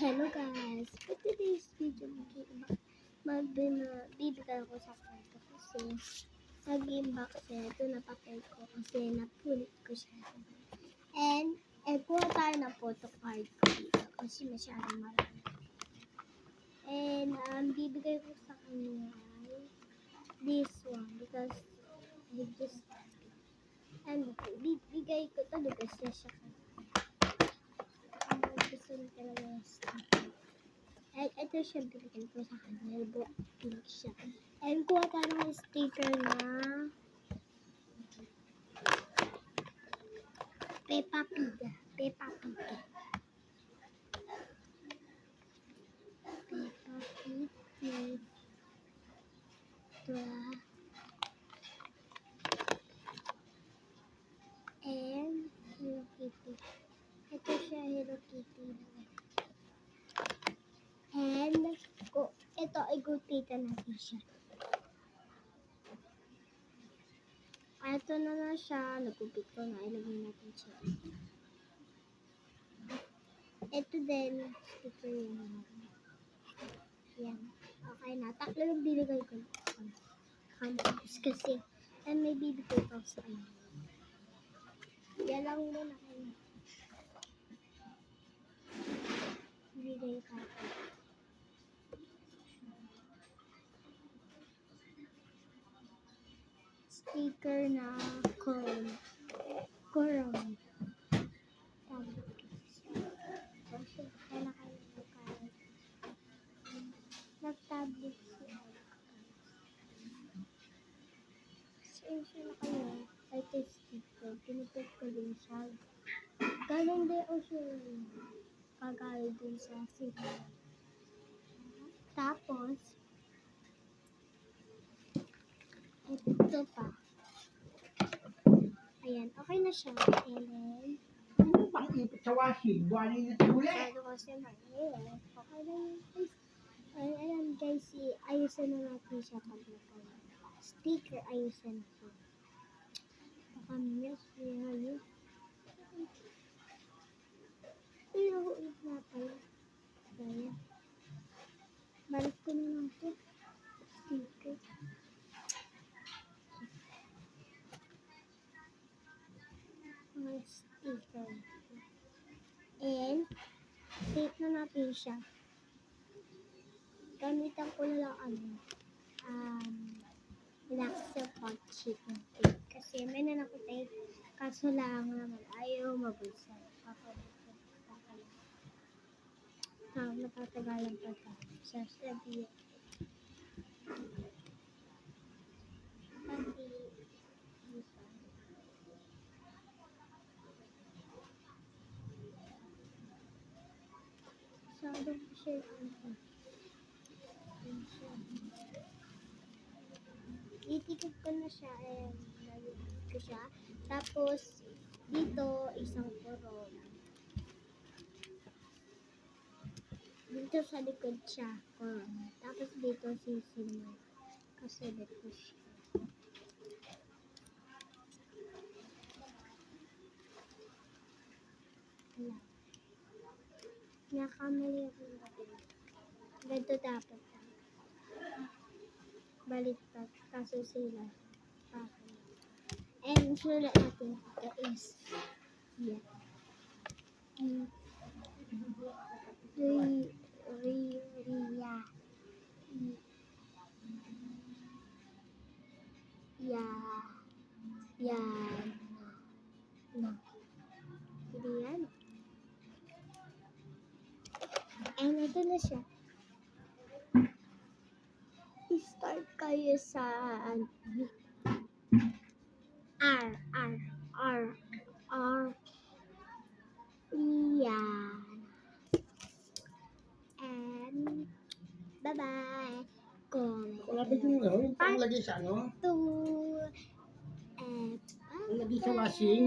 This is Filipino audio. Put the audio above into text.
Hello guys! For today's video, bibigay ko sa kwarto kasi nag-inbox siya. Ito na papel ko kasi napulit ko siya. And, kuha tayo ng photocard ko dito kasi masyadong marami. And, bibigay ko sa kanya this one because he just, bibigay ko ito because siya gusto niya talaga yung sticker. And ito siya binigyan ko sa kanya. Pink siya. And kuha tayo ng sticker na Peppa Pig. Peppa Pig. Peppa Pig. Ito and Hello Kitty. Ito siya, Hello Kitty. And ito, igutita natin siya. Ito na siya. Nagupit ko na. Ilagay natin siya. Ito din. Ito yun. Yan. Okay na. Tatlo yung binigay ko. Campus kasi. And may bibigay pa sa kanya. Yan lang muna kayo. Bibigay ka. Sticker na corn. Corn. Kasi kaya kayo magkaroon. Nag-tablet siya. Siya na kayo. Ito sticker. Pinupit ko din siya. Galing din o siya. Kagaling din sa sticker. Tapos, ito pa. Ayan, okay na siya. And then, Pang-ipit sa washing, buwan na ito ulit. masyado kasi mahirap. Okay na yun, guys. Ayan, guys, ayusin na natin siya pag sticker, ayusin natin. Baka miss, ayun. Inuulit na pala. Ayan. Balik ko na lang ito. Sticker. Mga sticker. And, tape na natin siya. Gamitan ko na lang Laxer pot sheet ng tape. Kasi may na ako tape. Kaso lang naman, ayaw mabulsa. Matatagalan pa ito. Sasabihin. Pati, masyadong share itikip ko na siya and nalipit ko siya. Tapos, dito, isang koron. Dito sa likod siya, koron. Tapos dito, sisimay. Kasunod ko siya. Wala. Nakamali ako natin. Ganito dapat. Baliktad. Kaso sila. And sulat natin ito is yeah. Hindi yan. And ito na siya. I-start kayo sa R. Yan. And bye-bye. Kulapit mo yung panglagay sa ano? Two. And Panglagay sa washing.